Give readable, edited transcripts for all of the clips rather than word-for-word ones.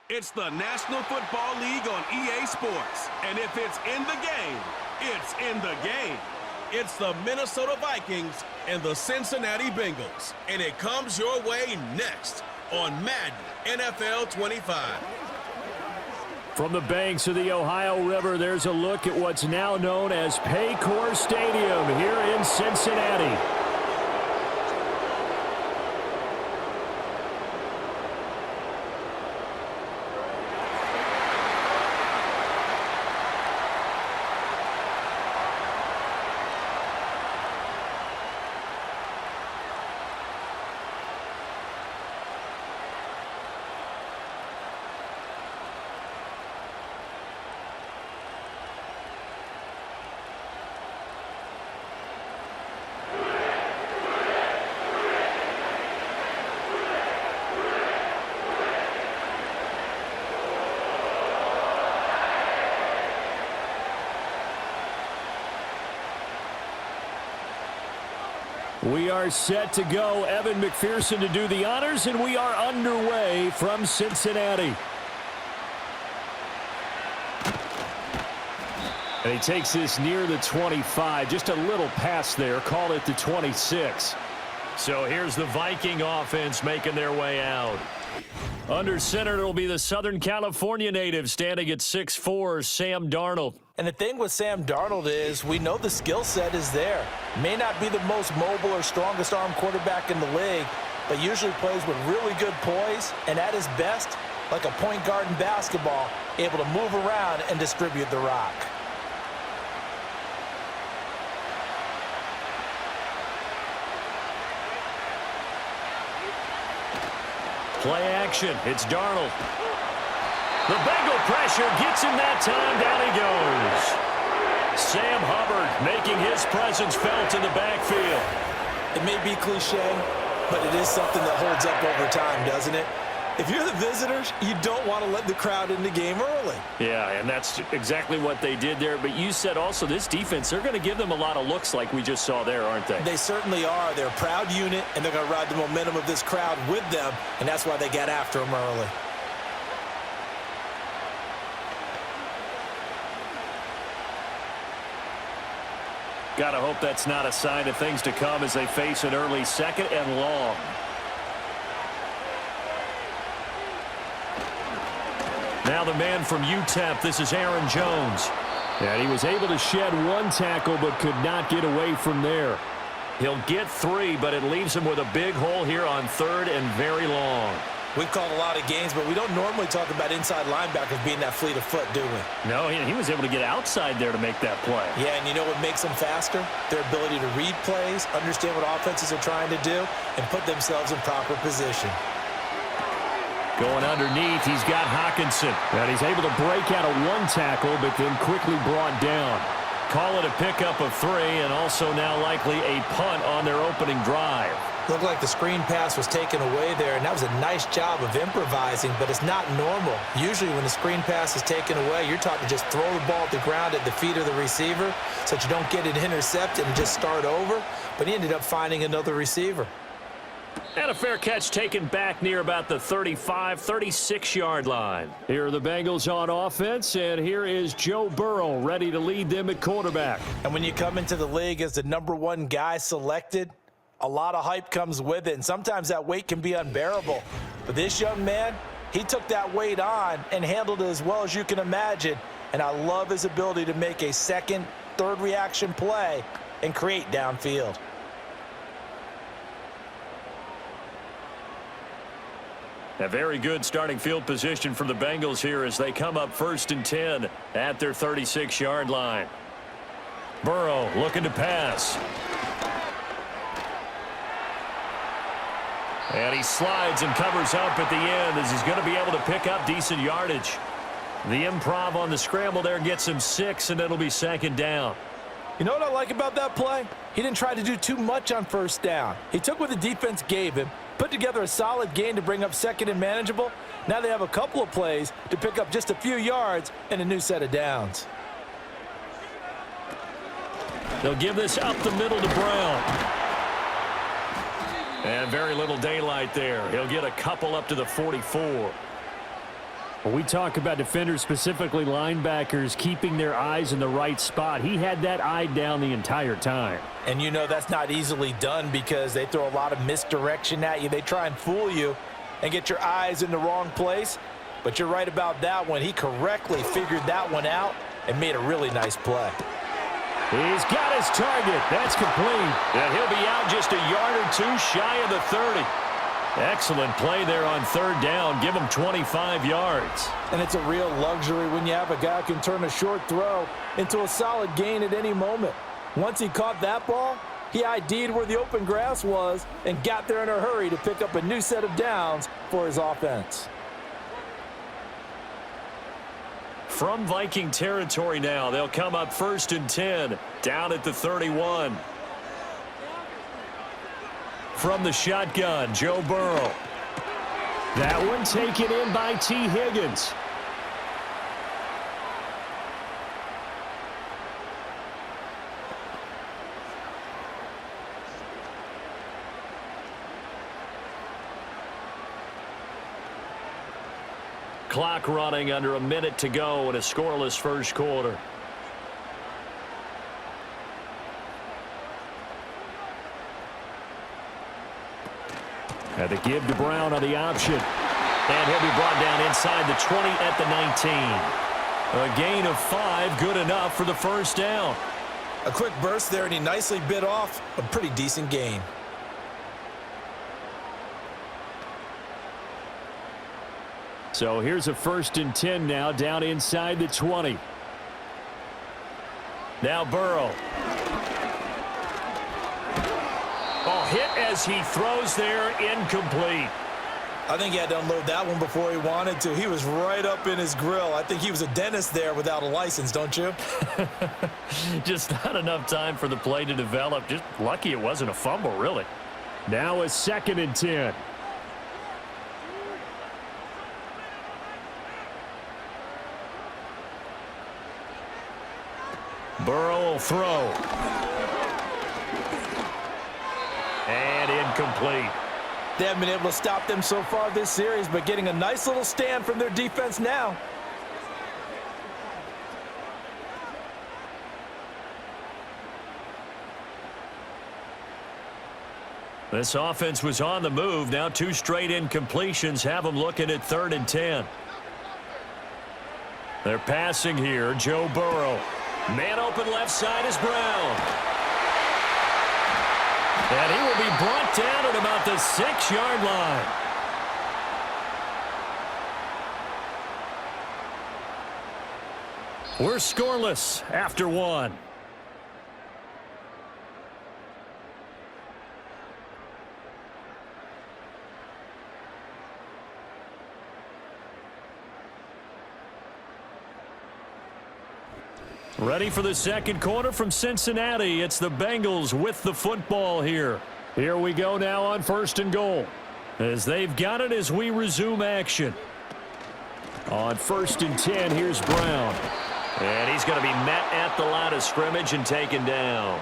It's the National Football League on EA Sports. And if it's in the game, it's in the game. It's the Minnesota Vikings and the Cincinnati Bengals. And it comes your way next on Madden NFL 25. From the banks of the Ohio River, there's a look at what's now known as Paycor Stadium here in Cincinnati. We are set to go. Evan McPherson to do the honors, and we are underway from Cincinnati. And he takes this near the 25. Just a little pass there. Call it the 26. So here's the Viking offense making their way out. Under center, it'll be the Southern California native standing at 6'4", Sam Darnold. And the thing with Sam Darnold is we know the skill set is there. May not be the most mobile or strongest arm quarterback in the league, but usually plays with really good poise, and at his best, like a point guard in basketball, able to move around and distribute the rock. Play action. It's Darnold. The Bengal pressure gets him that time. Down he goes. Sam Hubbard making his presence felt in the backfield. It may be cliche, but it is something that holds up over time, doesn't it? If you're the visitors, you don't want to let the crowd in the game early. Yeah, and that's exactly what they did there. But you said also this defense, they're going to give them a lot of looks like we just saw there, aren't they? They certainly are. They're a proud unit, and they're going to ride the momentum of this crowd with them, and that's why they got after them early. Gotta hope that's not a sign of things to come as they face an early second and long. Now the man from UTEP, this is Aaron Jones. And he was able to shed one tackle but could not get away from there. He'll get 3, but it leaves him with a big hole here on 3rd and very long. We've called a lot of games, but we don't normally talk about inside linebackers being that fleet of foot, do we? No, he was able to get outside there to make that play. Yeah, and you know what makes them faster? Their ability to read plays, understand what offenses are trying to do, and put themselves in proper position. Going underneath, he's got Hawkinson. And he's able to break out of one tackle, but then quickly brought down. Call it a pickup of 3, and also now likely a punt on their opening drive. Looked like the screen pass was taken away there, and that was a nice job of improvising, but it's not normal. Usually when the screen pass is taken away, you're taught to just throw the ball at the ground at the feet of the receiver so that you don't get it intercepted and just start over, but he ended up finding another receiver. And a fair catch taken back near about the 35, 36-yard line. Here are the Bengals on offense, and here is Joe Burrow ready to lead them at quarterback. And when you come into the league as the #1 guy selected, a lot of hype comes with it, and sometimes that weight can be unbearable. But this young man, he took that weight on and handled it as well as you can imagine, and I love his ability to make a second, third reaction play and create downfield. A very good starting field position for the Bengals here as they come up 1st and 10 at their 36-yard line. Burrow looking to pass. And he slides and covers up at the end as he's going to be able to pick up decent yardage. The improv on the scramble there gets him 6, and it'll be 2nd down. You know what I like about that play? He didn't try to do too much on 1st down. He took what the defense gave him, put together a solid gain to bring up 2nd and manageable. Now they have a couple of plays to pick up just a few yards and a new set of downs. They'll give this up the middle to Brown. And very little daylight there. He'll get a couple up to the 44. When we talk about defenders, specifically linebackers, keeping their eyes in the right spot, he had that eye down the entire time. And you know that's not easily done because they throw a lot of misdirection at you. They try and fool you and get your eyes in the wrong place. But you're right about that one. He correctly figured that one out and made a really nice play. He's got his target. That's complete. And he'll be out just a yard or two shy of the 30. Excellent play there on third down. Give him 25 yards. And it's a real luxury when you have a guy who can turn a short throw into a solid gain at any moment. Once he caught that ball, he ID'd where the open grass was and got there in a hurry to pick up a new set of downs for his offense. From Viking territory now, they'll come up 1st and 10, down at the 31. From the shotgun, Joe Burrow. That one taken in by T. Higgins. Clock running, under a minute to go in a scoreless first quarter. And the give to Brown on the option. And he'll be brought down inside the 20 at the 19. A gain of 5, good enough for the first down. A quick burst there, and he nicely bit off a pretty decent gain. So here's a 1st and 10 now, down inside the 20. Now Burrow. Hit as he throws there, incomplete. I think he had to unload that one before he wanted to. He was right up in his grill. I think he was a dentist there without a license, don't you? Just not enough time for the play to develop. Just lucky it wasn't a fumble, really. Now a 2nd and 10. Burrow will throw. And incomplete. They haven't been able to stop them so far this series, but getting a nice little stand from their defense now. This offense was on the move. Now 2 straight incompletions have them looking at 3rd and 10. They're passing here. Joe Burrow. Man open left side is Brown. And he will be brought down at about the 6-yard line. We're scoreless after 1. Ready for the second quarter from Cincinnati. It's the Bengals with the football here. Here we go now on 1st and goal. As they've got it as we resume action. On 1st and 10, here's Brown. And he's going to be met at the line of scrimmage and taken down.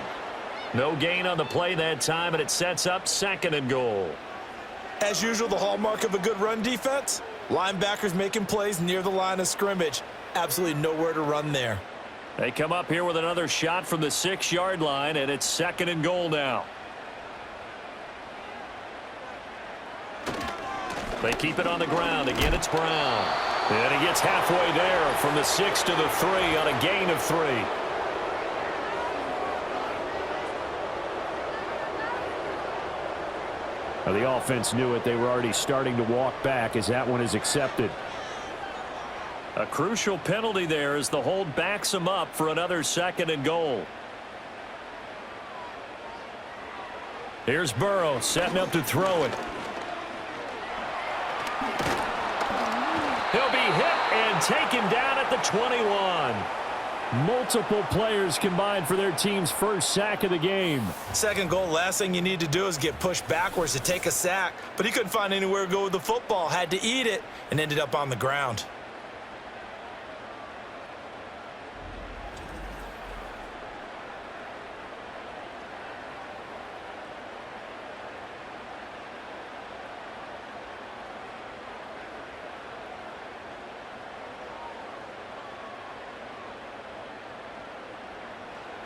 No gain on the play that time, and it sets up 2nd and goal. As usual, the hallmark of a good run defense, linebackers making plays near the line of scrimmage. Absolutely nowhere to run there. They come up here with another shot from the 6-yard line, and it's 2nd and goal now. They keep it on the ground. Again, it's Brown. And he gets halfway there from the 6 to the 3 on a gain of 3. Now, the offense knew it. They were already starting to walk back as that one is accepted. A crucial penalty there as the hold backs him up for another 2nd and goal. Here's Burrow setting up to throw it. He'll be hit and taken down at the 21. Multiple players combined for their team's first sack of the game. 2nd goal, last thing you need to do is get pushed backwards to take a sack. But he couldn't find anywhere to go with the football, had to eat it, and ended up on the ground.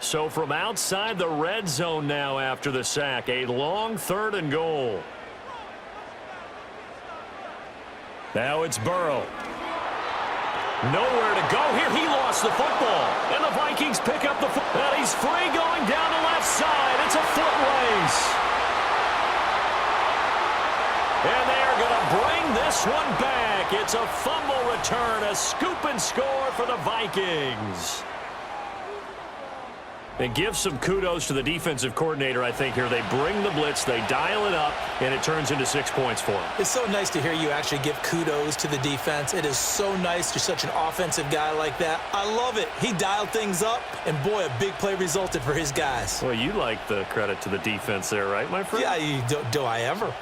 So from outside the red zone now after the sack, a long 3rd and goal. Now it's Burrow. Nowhere to go here. He lost the football. And the Vikings pick up the football. And he's free going down the left side. It's a foot race. And they are going to bring this one back. It's a fumble return, a scoop and score for the Vikings. And give some kudos to the defensive coordinator, I think, here. They bring the blitz, they dial it up, and it turns into 6 points for them. It's so nice to hear you actually give kudos to the defense. It is so nice. You're such an offensive guy like that. I love it. He dialed things up, and boy, a big play resulted for his guys. Well, you like the credit to the defense there, right, my friend? Yeah, do I ever?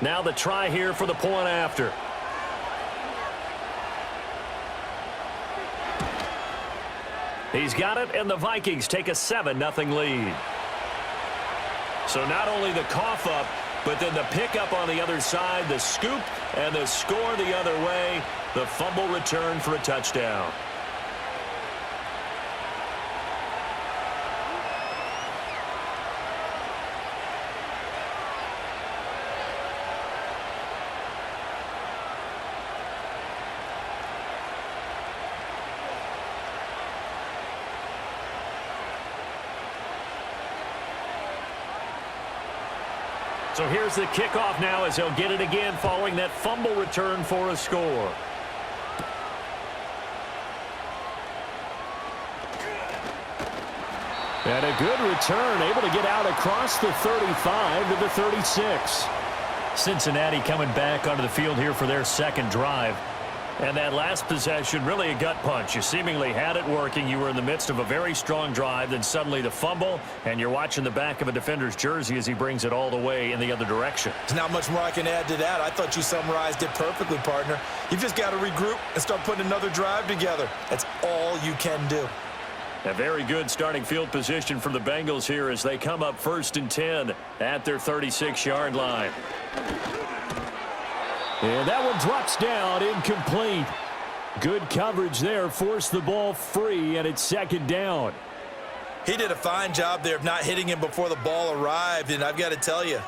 Now the try here for the point after. He's got it, and the Vikings take a 7-0 lead. So not only the cough up, but then the pickup on the other side, the scoop, and the score the other way. The fumble return for a touchdown. So here's the kickoff now as he'll get it again following that fumble return for a score. And a good return, able to get out across the 35 to the 36. Cincinnati coming back onto the field here for their second drive. And that last possession, really a gut punch. You seemingly had it working. You were in the midst of a very strong drive. Then suddenly the fumble, and you're watching the back of a defender's jersey as he brings it all the way in the other direction. There's not much more I can add to that. I thought you summarized it perfectly, partner. You've just got to regroup and start putting another drive together. That's all you can do. A very good starting field position for the Bengals here as they come up 1st and 10 at their 36-yard line. And that one drops down, incomplete. Good coverage there, forced the ball free, and it's 2nd down. He did a fine job there of not hitting him before the ball arrived, and I've got to tell you,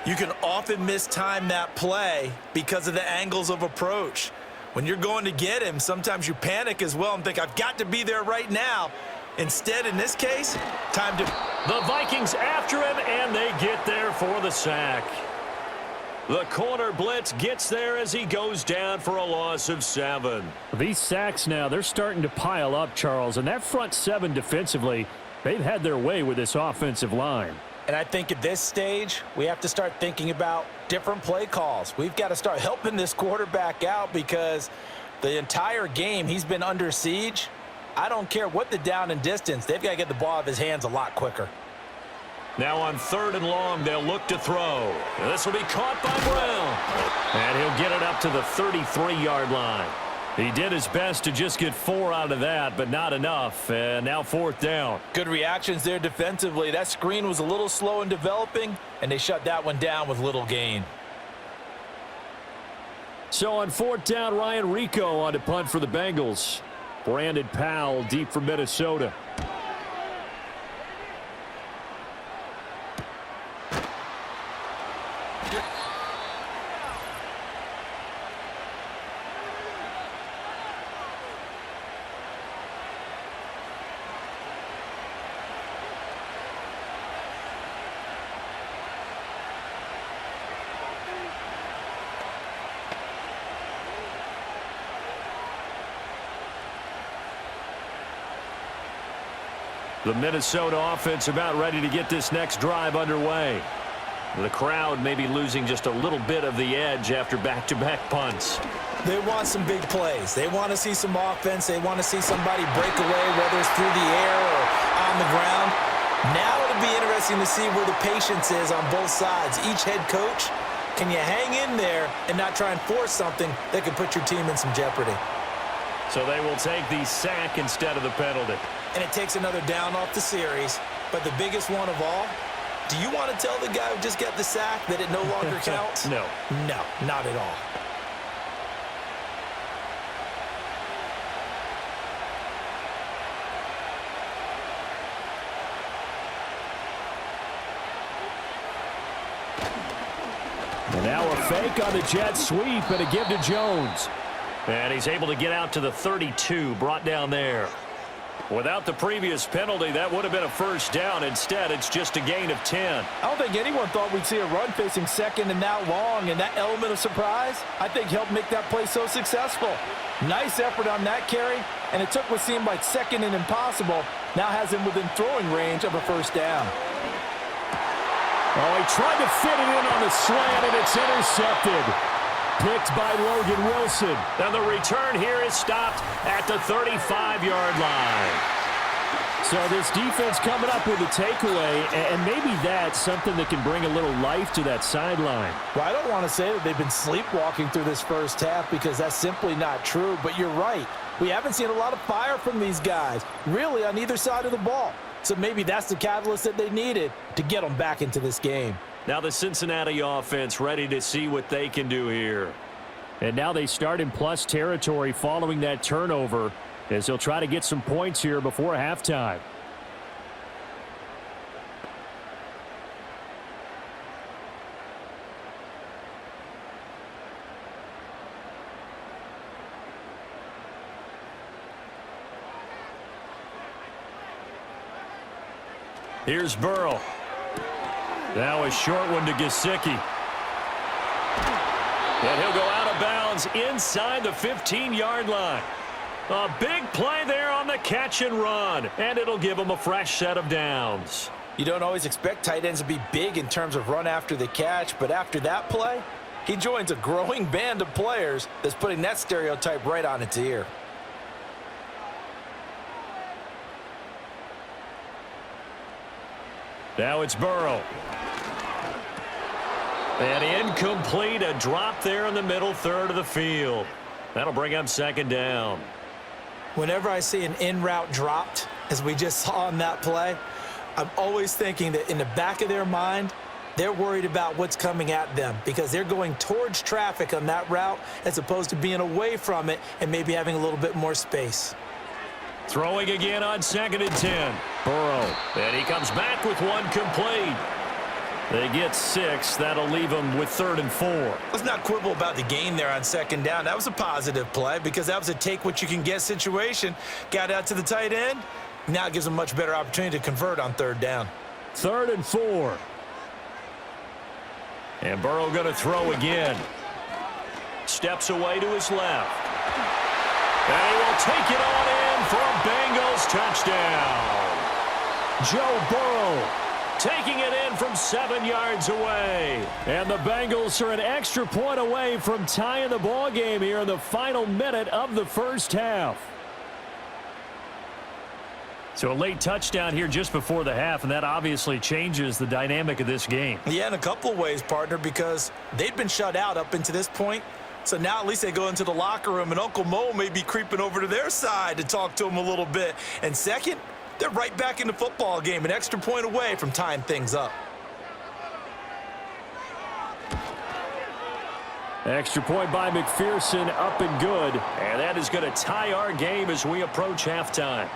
you can often mistime that play because of the angles of approach. When you're going to get him, sometimes you panic as well and think, I've got to be there right now. Instead, in this case, time to... The Vikings after him, and they get there for the sack. The corner blitz gets there as he goes down for a loss of 7. These sacks now, they're starting to pile up, Charles. And that front 7 defensively, they've had their way with this offensive line. And I think at this stage, we have to start thinking about different play calls. We've got to start helping this quarterback out because the entire game he's been under siege. I don't care what the down and distance. They've got to get the ball out of his hands a lot quicker. Now on 3rd and long, they'll look to throw. And this will be caught by Brown. And he'll get it up to the 33-yard line. He did his best to just get 4 out of that, but not enough. And now 4th down. Good reactions there defensively. That screen was a little slow in developing, and they shut that one down with little gain. So on 4th down, Ryan Rico on to punt for the Bengals. Brandon Powell deep from Minnesota. The Minnesota offense about ready to get this next drive underway. The crowd may be losing just a little bit of the edge after back-to-back punts. They want some big plays. They want to see some offense. They want to see somebody break away, whether it's through the air or on the ground. Now it'll be interesting to see where the patience is on both sides. Each head coach, can you hang in there and not try and force something that could put your team in some jeopardy? So they will take the sack instead of the penalty. And it takes another down off the series. But the biggest one of all, Do you want to tell the guy who just got the sack that it no longer counts? No. No, not at all. And now a fake on the jet sweep and a give to Jones. And he's able to get out to the 32, brought down there. Without the previous penalty, that would have been a first down. Instead, it's just a gain of 10. I don't think anyone thought we'd see a run facing second and that long, and that element of surprise, I think, helped make that play so successful. Nice effort on that carry, and it took what seemed like second and impossible, now has him within throwing range of a first down. Oh, he tried to fit it in on the slant, and it's intercepted. Picked by Logan Wilson. And the return here is stopped at the 35-yard line. So this defense coming up with a takeaway, and maybe that's something that can bring a little life to that sideline. Well, I don't want to say that they've been sleepwalking through this first half because that's simply not true, but you're right. We haven't seen a lot of fire from these guys, really on either side of the ball. So maybe that's the catalyst that they needed to get them back into this game. Now the Cincinnati offense ready to see what they can do here. And now they start in plus territory following that turnover as they'll try to get some points here before halftime. Here's Burrow. Now a short one to Gesicki. And he'll go out of bounds inside the 15-yard line. A big play there on the catch and run, and it'll give him a fresh set of downs. You don't always expect tight ends to be big in terms of run after the catch, but after that play, he joins a growing band of players that's putting that stereotype right on its ear. Now it's Burrow. And incomplete, a drop there in the middle third of the field. That'll bring up second down. Whenever I see an in-route dropped, as we just saw on that play, I'm always thinking that in the back of their mind, they're worried about what's coming at them because they're going towards traffic on that route as opposed to being away from it and maybe having a little bit more space. Throwing again on 2nd and 10. Burrow. And he comes back with one complete. They get 6. That'll leave them with 3rd and 4. Let's not quibble about the gain there on 2nd down. That was a positive play because that was a take-what-you-can-get situation. Got out to the tight end. Now it gives them a much better opportunity to convert on 3rd down. 3rd and 4. And Burrow going to throw again. Steps away to his left. And he will take it on in for a Bengals touchdown. Joe Burrow taking it in from 7 yards away. And the Bengals are an extra point away from tying the ball game here in the final minute of the first half. So a late touchdown here just before the half, and that obviously changes the dynamic of this game. Yeah, in a couple of ways, partner, because they've been shut out up until this point. So now at least they go into the locker room, and Uncle Mo may be creeping over to their side to talk to them a little bit. And second, they're right back in the football game, an extra point away from tying things up. Extra point by McPherson, up and good. And that is going to tie our game as we approach halftime.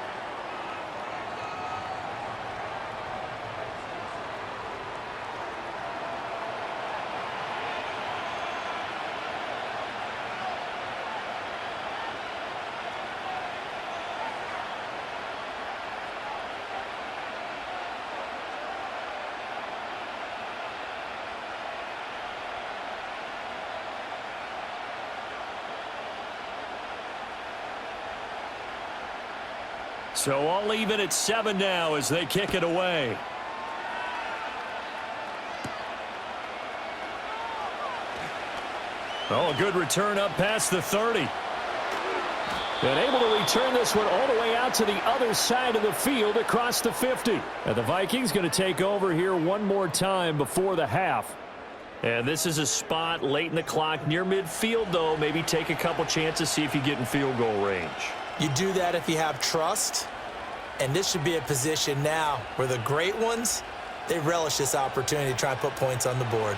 So all even at 7 now as they kick it away. Oh, a good return up past the 30. And able to return this one all the way out to the other side of the field across the 50. And the Vikings going to take over here one more time before the half. And this is a spot late in the clock near midfield, though. Maybe take a couple chances, see if you get in field goal range. You do that if you have trust, and this should be a position now where the great ones, They relish this opportunity to try and put points on the board.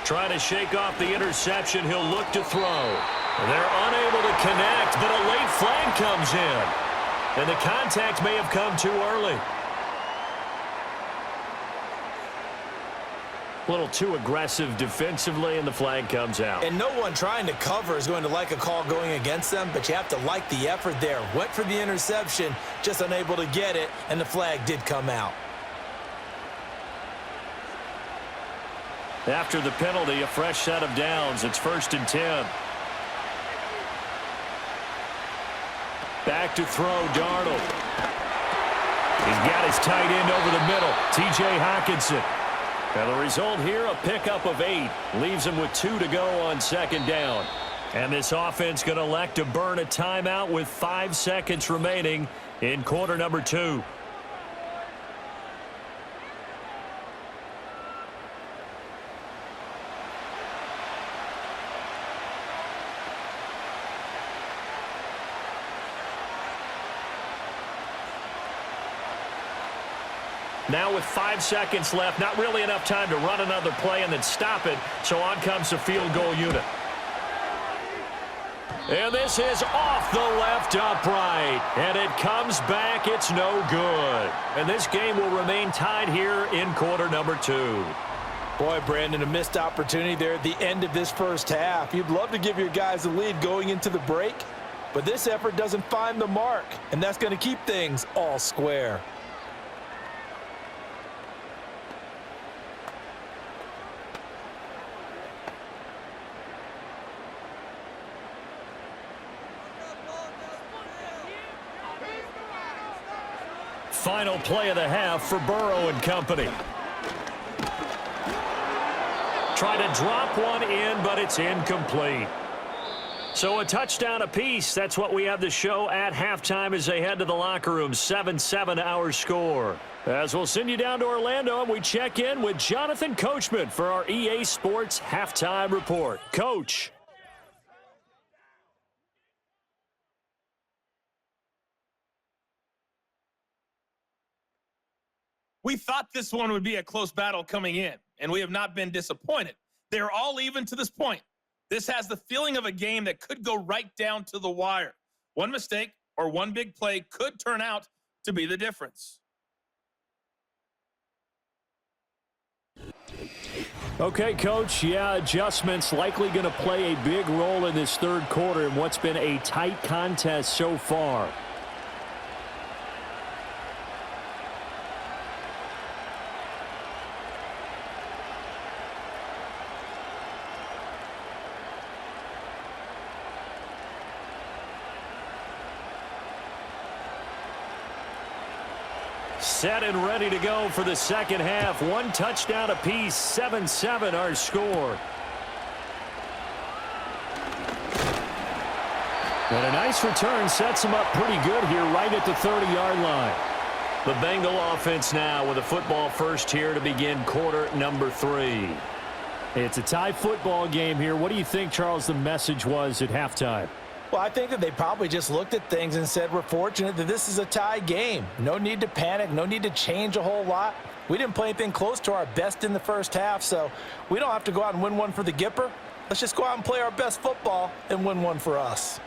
Trying to shake off the interception. He'll look to throw. They're unable to connect, but a late flag comes in. And the contact may have come too early. A little too aggressive defensively, and the flag comes out. And no one trying to cover is going to like a call going against them, but you have to like the effort there. Went for the interception, just unable to get it, and the flag did come out. After the penalty, a fresh set of downs. It's 1st and 10. Back to throw, Darnold. He's got his tight end over the middle, T.J. Hockenson. And the result here, a pickup of 8. Leaves him with 2 to go on 2nd down. And this offense going to elect to burn a timeout with 5 seconds remaining in quarter number 2. Now with 5 seconds left, not really enough time to run another play and then stop it, so on comes the field goal unit. And this is off the left upright, and it comes back. It's no good. And this game will remain tied here in quarter number 2. Boy, Brandon, a missed opportunity there at the end of this first half. You'd love to give your guys the lead going into the break, but this effort doesn't find the mark, and that's going to keep things all square. Final play of the half for Burrow and company. Try to drop one in, but it's incomplete. So a touchdown apiece. That's what we have to show at halftime as they head to the locker room. 7-7 our score. As we'll send you down to Orlando, and we check in with Jonathan Coachman for our EA Sports Halftime Report. Coach. We thought this one would be a close battle coming in, and we have not been disappointed. They're all even to this point. This has the feeling of a game that could go right down to the wire. One mistake or one big play could turn out to be the difference. Okay, Coach, yeah, adjustments likely going to play a big role in this third quarter in what's been a tight contest so far. Set and ready to go for the second half. One touchdown apiece, 7-7 our score. And a nice return sets him up pretty good here right at the 30-yard line. The Bengal offense now with a football first here to begin quarter number 3. It's a tie football game here. What do you think, Charles, the message was at halftime? Well, I think that they probably just looked at things and said, we're fortunate that this is a tie game. No need to panic. No need to change a whole lot. We didn't play anything close to our best in the first half, so we don't have to go out and win one for the Gipper. Let's just go out and play our best football and win one for us.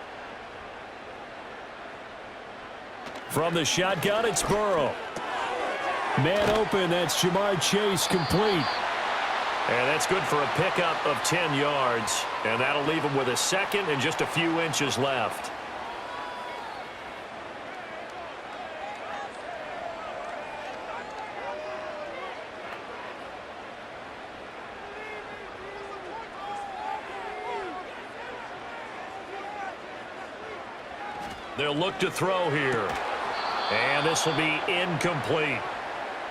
From the shotgun, it's Burrow. Man open, that's Jamar Chase complete. And that's good for a pickup of 10 yards. And that'll leave him with a second and just a few inches left. They'll look to throw here. And this will be incomplete.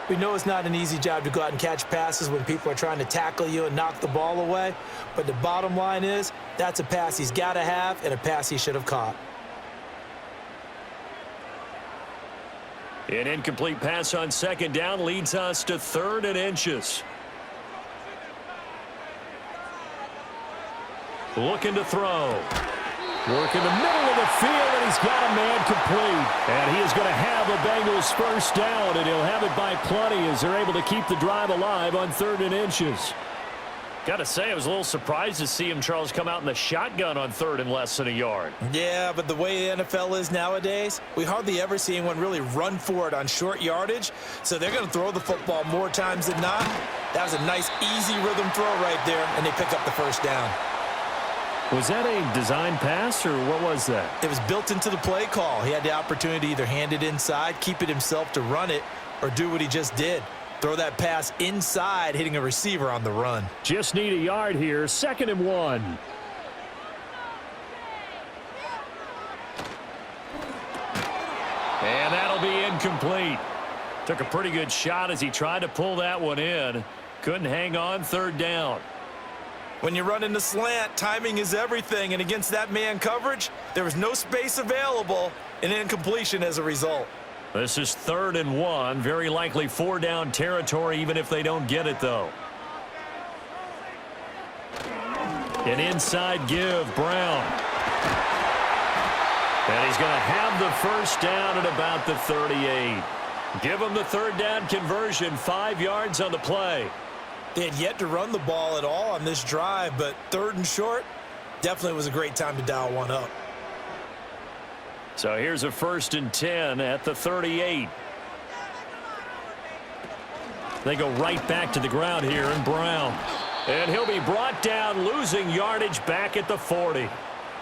We know it's not an easy job to go out and catch passes when people are trying to tackle you and knock the ball away. But the bottom line is, that's a pass he's got to have and a pass he should have caught. An incomplete pass on second down leads us to 3rd and inches. Looking to throw. Work in the middle of the field, and he's got a man complete. And he is going to have the Bengals first down, and he'll have it by plenty as they're able to keep the drive alive on 3rd and inches. Got to say, I was a little surprised to see him, Charles, come out in the shotgun on 3rd and less than a yard. Yeah, but the way the NFL is nowadays, we hardly ever see anyone really run for it on short yardage. So they're going to throw the football more times than not. That was a nice, easy rhythm throw right there, and they pick up the first down. Was that a design pass, or what was that? It was built into the play call. He had the opportunity to either hand it inside, keep it himself to run it, or do what he just did. Throw that pass inside, hitting a receiver on the run. Just need a yard here. 2nd and 1. And that'll be incomplete. Took a pretty good shot as he tried to pull that one in. Couldn't hang on. 3rd down. When you run in the slant, timing is everything. And against that man coverage, there was no space available, and incompletion as a result. This is 3rd and 1. Very likely 4-down territory, even if they don't get it, though. An inside give, Brown. And he's going to have the first down at about the 38. Give him the 3rd down conversion, 5 yards on the play. They had yet to run the ball at all on this drive, but 3rd and short definitely was a great time to dial one up. So here's a 1st and 10 at the 38. They go right back to the ground here, and Brown. And he'll be brought down, losing yardage back at the 40.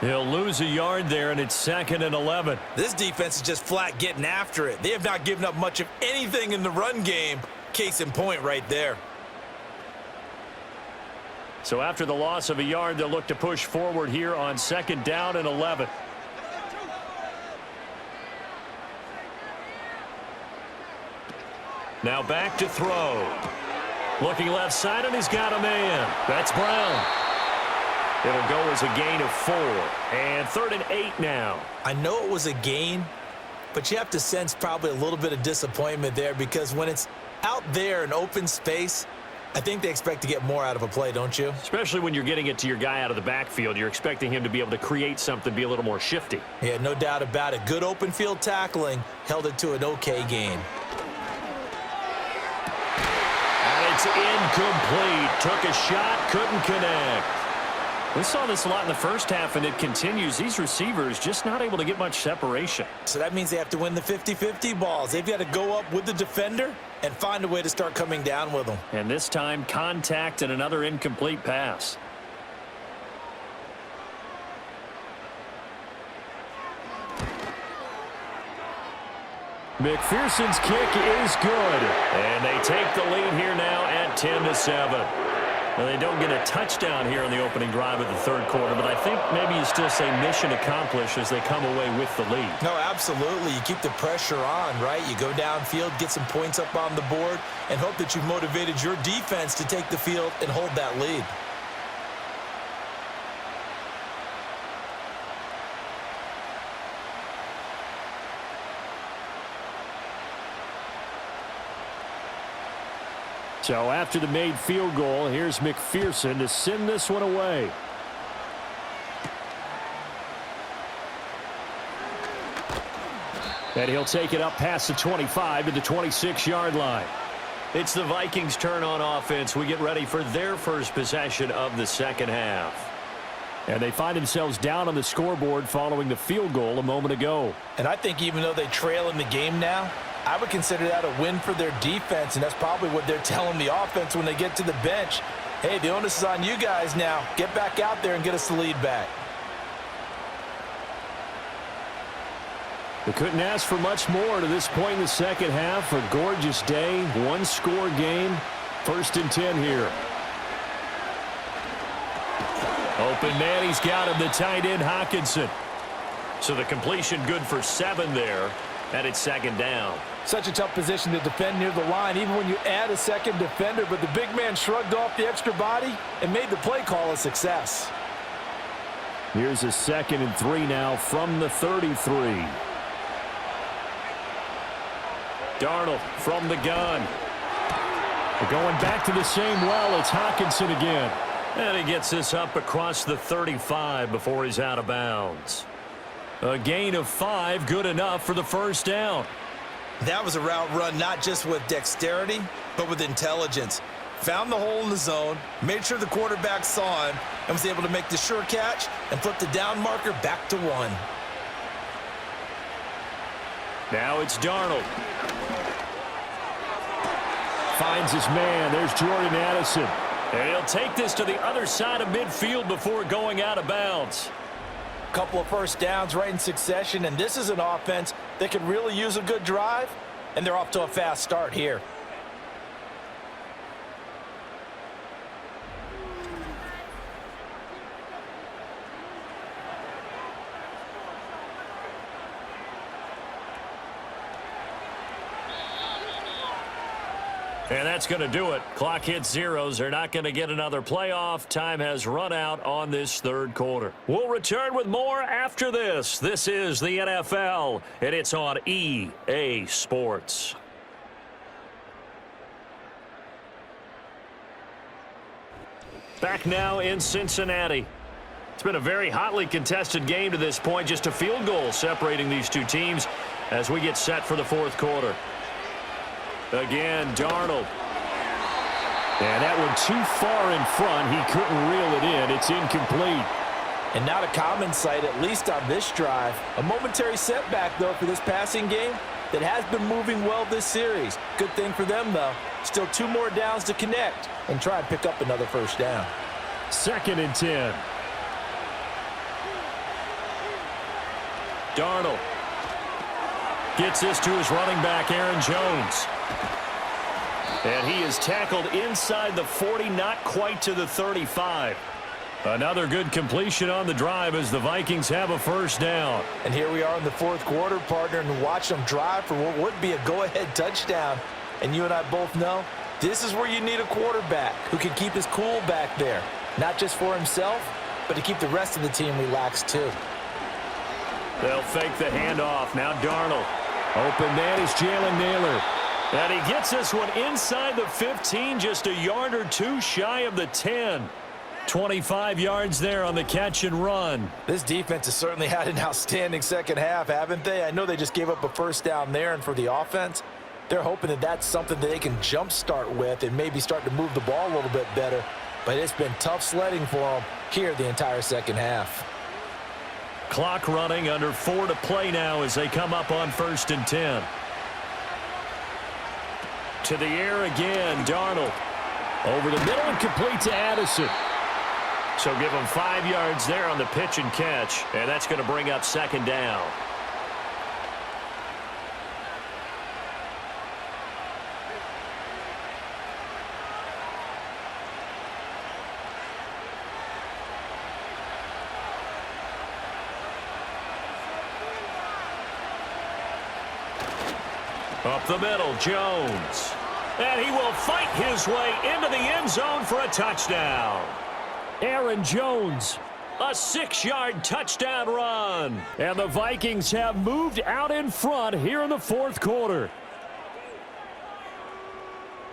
He'll lose a yard there, and it's 2nd and 11. This defense is just flat getting after it. They have not given up much of anything in the run game. Case in point right there. So after the loss of a yard, they'll look to push forward here on 2nd down and 11. Now back to throw. Looking left side, and he's got a man. That's Brown. It'll go as a gain of 4. And 3rd and 8 now. I know it was a gain, but you have to sense probably a little bit of disappointment there, because when it's out there in open space, I think they expect to get more out of a play, don't you? Especially when you're getting it to your guy out of the backfield. You're expecting him to be able to create something, be a little more shifty. Yeah, no doubt about it. Good open field tackling held it to an okay gain. And it's incomplete. Took a shot, couldn't connect. We saw this a lot in the first half, and it continues. These receivers just not able to get much separation. So that means they have to win the 50-50 balls. They've got to go up with the defender and find a way to start coming down with them. And this time, contact and another incomplete pass. McPherson's kick is good. And they take the lead here now at 10-7. Well, they don't get a touchdown here in the opening drive of the 3rd quarter, but I think maybe you still say mission accomplished as they come away with the lead. No, absolutely. You keep the pressure on, right? You go downfield, get some points up on the board, and hope that you've motivated your defense to take the field and hold that lead. So after the made field goal, here's McPherson to send this one away. And he'll take it up past the 25 to the 26-yard line. It's the Vikings' turn on offense. We get ready for their first possession of the 2nd half. And they find themselves down on the scoreboard following the field goal a moment ago. And I think even though they trail in the game now, I would consider that a win for their defense, and that's probably what they're telling the offense when they get to the bench. Hey, the onus is on you guys now. Get back out there and get us the lead back. They couldn't ask for much more to this point in the 2nd half. A gorgeous day, 1-score game. 1st and 10 here. Open man, he's got him, the tight end, Hockenson. So the completion good for 7 there, and it's 2nd down. Such a tough position to defend near the line, even when you add a second defender, but the big man shrugged off the extra body and made the play call a success. Here's a 2nd and 3 now from the 33. Darnold from the gun. They're going back to the same well. It's Hockenson again. And he gets this up across the 35 before he's out of bounds. A gain of 5, good enough for the first down. That was a route run not just with dexterity, but with intelligence. Found the hole in the zone, made sure the quarterback saw him, and was able to make the sure catch and flip the down marker back to 1. Now it's Darnold. Finds his man. There's Jordan Addison. And he'll take this to the other side of midfield before going out of bounds. Couple of first downs right in succession, and this is an offense that could really use a good drive, and they're off to a fast start here. And that's going to do it. Clock hits zeros. They're not going to get another playoff. Time has run out on this third quarter. We'll return with more after this. This is the NFL, and it's on EA Sports. Back now in Cincinnati. It's been a very hotly contested game to this point. Just a field goal separating these two teams as we get set for the fourth quarter. Again, Darnold. And that one too far in front. He couldn't reel it in. It's incomplete. And not a common sight, at least on this drive. A momentary setback, though, for this passing game that has been moving well this series. Good thing for them, though. Still 2 more downs to connect and try and pick up another first down. 2nd and 10. Darnold gets this to his running back, Aaron Jones. And he is tackled inside the 40, not quite to the 35. Another good completion on the drive as the Vikings have a first down. And here we are in the fourth quarter, partner, and watch them drive for what would be a go-ahead touchdown. And you and I both know this is where you need a quarterback who can keep his cool back there, not just for himself, but to keep the rest of the team relaxed too. They'll fake the handoff. Now Darnold. Open man is Jalen Naylor. And he gets this one inside the 15, just a yard or 2 shy of the 10. 25 yards there on the catch and run. This defense has certainly had an outstanding second half, haven't they? I know they just gave up a first down there, and for the offense, they're hoping that that's something that they can jumpstart with and maybe start to move the ball a little bit better. But it's been tough sledding for them here the entire second half. Clock running, under 4 to play now as they come up on 1st and 10. To the air again, Darnold. Over the middle and complete to Addison. So give him 5 yards there on the pitch and catch, and that's going to bring up 2nd down. Up the middle, Jones. And he will fight his way into the end zone for a touchdown. Aaron Jones. A 6-yard touchdown run. And the Vikings have moved out in front here in the fourth quarter.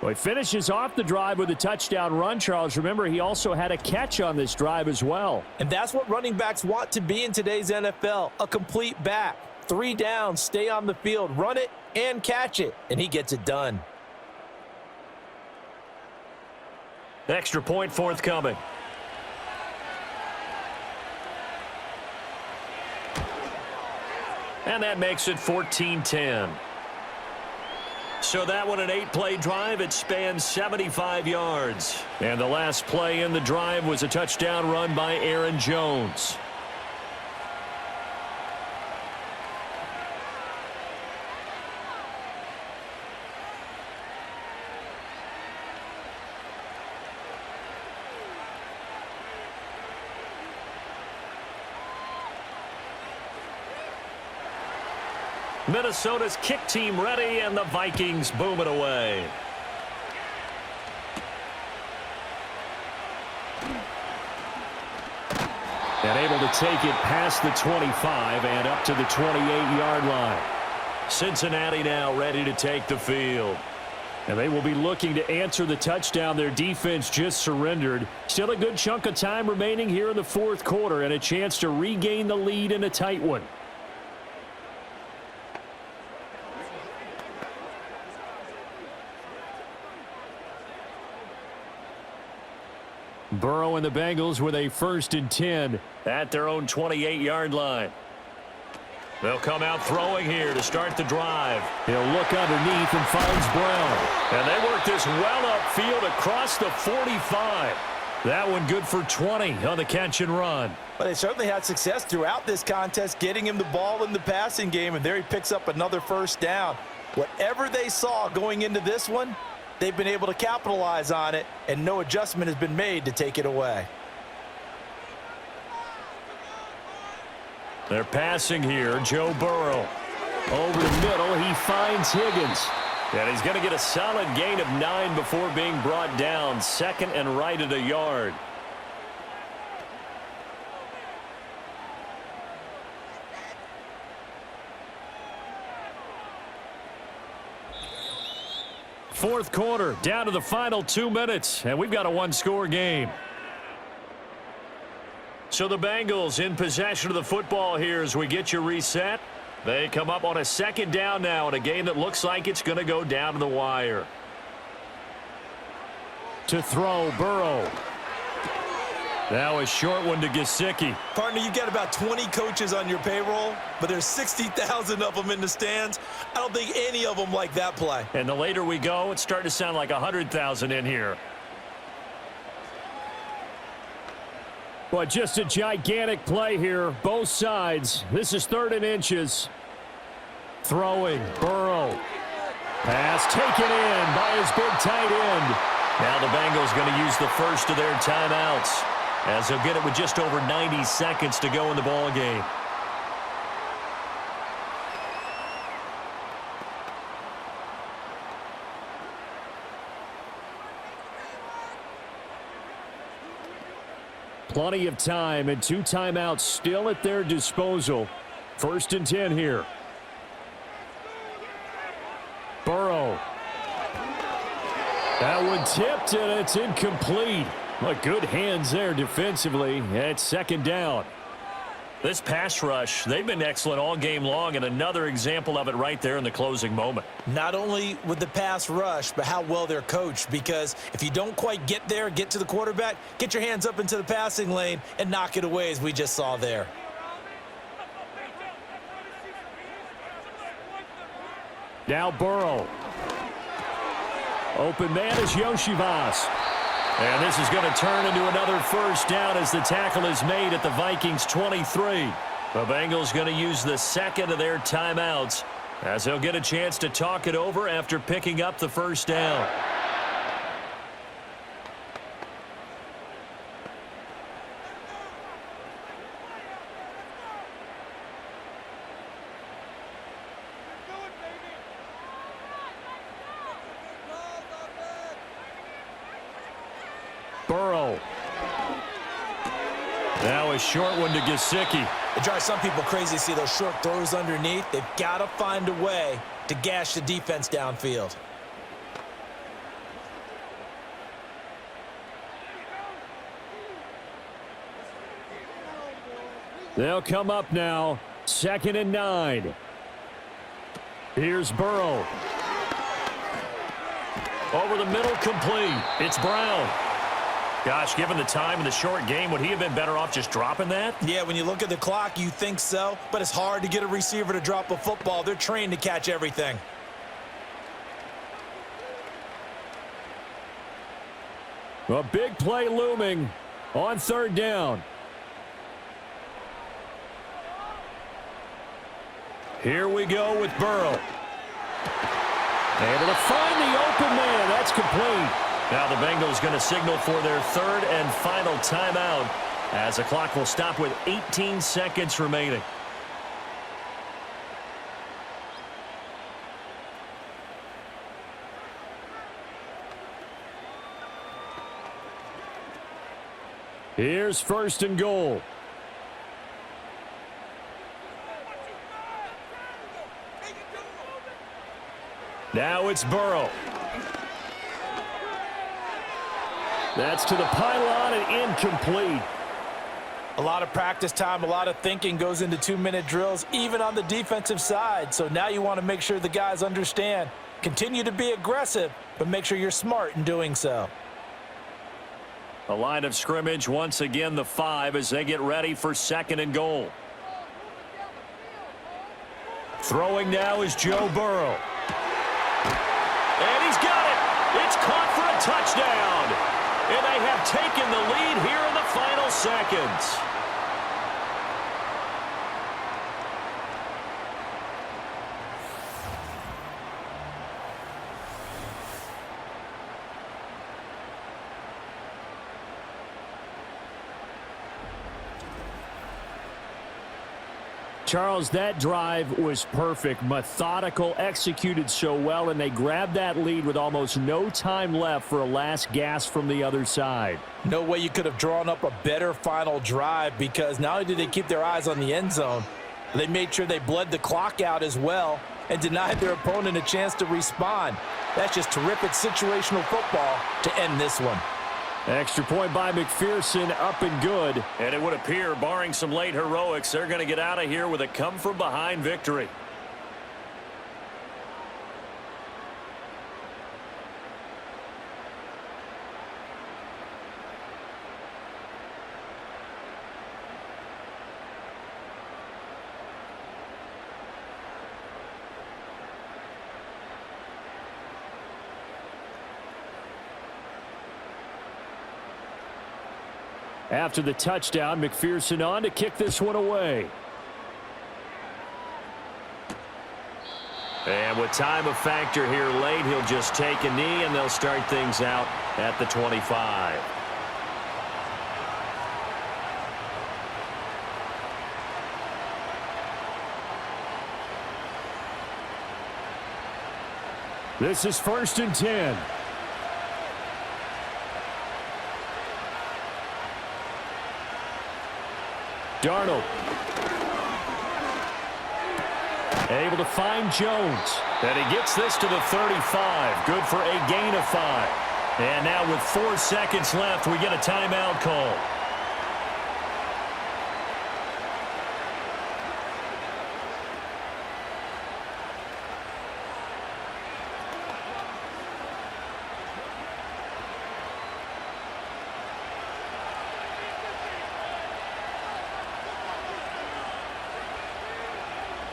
Well, he finishes off the drive with a touchdown run, Charles. Remember, he also had a catch on this drive as well. And that's what running backs want to be in today's NFL, a complete back. 3 downs, stay on the field, run it, and catch it. And he gets it done. Extra point forthcoming. And that makes it 14-10. So that one, an 8-play drive. It spans 75 yards. And the last play in the drive was a touchdown run by Aaron Jones. Minnesota's kick team ready, and the Vikings boom it away. And able to take it past the 25 and up to the 28-yard line. Cincinnati now ready to take the field. And they will be looking to answer the touchdown their defense just surrendered. Still a good chunk of time remaining here in the fourth quarter and a chance to regain the lead in a tight one. Burrow and the Bengals with a 1st and 10 at their own 28-yard line. They'll come out throwing here to start the drive. He'll look underneath and finds Brown. And they work this well upfield across the 45. That one good for 20 on the catch and run. But they certainly had success throughout this contest, getting him the ball in the passing game, and there he picks up another 1st down. Whatever they saw going into this one, they've been able to capitalize on it, and no adjustment has been made to take it away. They're passing here. Joe Burrow. Over the middle, he finds Higgins. And he's going to get a solid gain of 9 before being brought down. 2nd and right at a yard. Fourth quarter, down to the final 2 minutes, and we've got a one-score game. So the Bengals in possession of the football here as we get you reset. They come up on a 2nd down now in a game that looks like it's going to go down to the wire. To throw, Burrow. Now a short one to Gesicki. Partner, you've got about 20 coaches on your payroll, but there's 60,000 of them in the stands. I don't think any of them like that play. And the later we go, it's starting to sound like 100,000 in here. But just a gigantic play here, both sides. This is 3rd and inches. Throwing, Burrow. Pass taken in by his big tight end. Now the Bengals going to use the first of their timeouts, as they'll get it with just over 90 seconds to go in the ball game. Plenty of time and 2 timeouts still at their disposal. 1st and 10 here. Burrow. That one tipped and it's incomplete. But good hands there defensively. It's 2nd down. This pass rush, they've been excellent all game long, and another example of it right there in the closing moment. Not only with the pass rush, but how well they're coached, because if you don't quite get there, get to the quarterback, get your hands up into the passing lane and knock it away, as we just saw there. Now Burrow. Open man is Yoshivas. And this is going to turn into another 1st down as the tackle is made at the Vikings 23. The Bengals going to use the 2nd of their timeouts as they'll get a chance to talk it over after picking up the 1st down. Burrow. Now a short one to Gesicki. It drives some people crazy to see those short throws underneath. They've got to find a way to gash the defense downfield. They'll come up now. 2nd and 9. Here's Burrow. Over the middle, complete. It's Brown. Gosh, given the time in the short game, would he have been better off just dropping that? Yeah, when you look at the clock, you think so, but it's hard to get a receiver to drop a football. They're trained to catch everything. A big play looming on 3rd down. Here we go with Burrow. Able to find the open man. That's complete. Now the Bengals going to signal for their 3rd and final timeout as the clock will stop with 18 seconds remaining. Here's 1st and goal. Now it's Burrow. That's to the pylon and incomplete. A lot of practice time, a lot of thinking goes into 2-minute drills, even on the defensive side. So now you want to make sure the guys understand. Continue to be aggressive, but make sure you're smart in doing so. The line of scrimmage once again the 5 as they get ready for 2nd and goal. Throwing now is Joe Burrow. And he's got it. It's caught for a touchdown. And they have taken the lead here in the final seconds. Charles, that drive was perfect, methodical, executed so well, and they grabbed that lead with almost no time left for a last gasp from the other side. No way you could have drawn up a better final drive, because not only did they keep their eyes on the end zone, they made sure they bled the clock out as well and denied their opponent a chance to respond. That's just terrific situational football to end this one. Extra point by McPherson, up and good. And it would appear, barring some late heroics, they're going to get out of here with a come-from-behind victory. After the touchdown, McPherson on to kick this one away. And with time a factor here late, he'll just take a knee and they'll start things out at the 25. This is 1st and 10. Darnold. Able to find Jones. And he gets this to the 35. Good for a gain of 5. And now with 4 seconds left, we get a timeout call.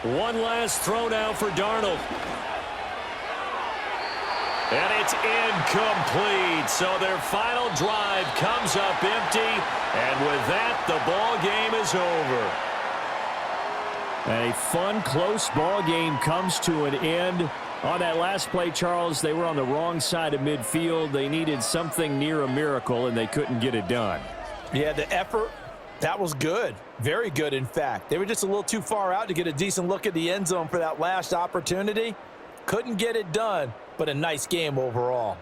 One last throw now for Darnold. And it's incomplete. So their final drive comes up empty. And with that, the ball game is over. A fun, close ball game comes to an end. On that last play, Charles, they were on the wrong side of midfield. They needed something near a miracle, and they couldn't get it done. Yeah, the effort, that was good. Very good, in fact. They were just a little too far out to get a decent look at the end zone for that last opportunity. Couldn't get it done, but a nice game overall.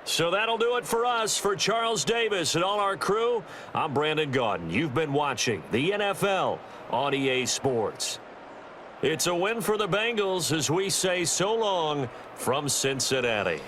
So that'll do it for us. For Charles Davis and all our crew, I'm Brandon Gaudin. You've been watching the NFL on EA Sports. It's a win for the Bengals as we say so long from Cincinnati.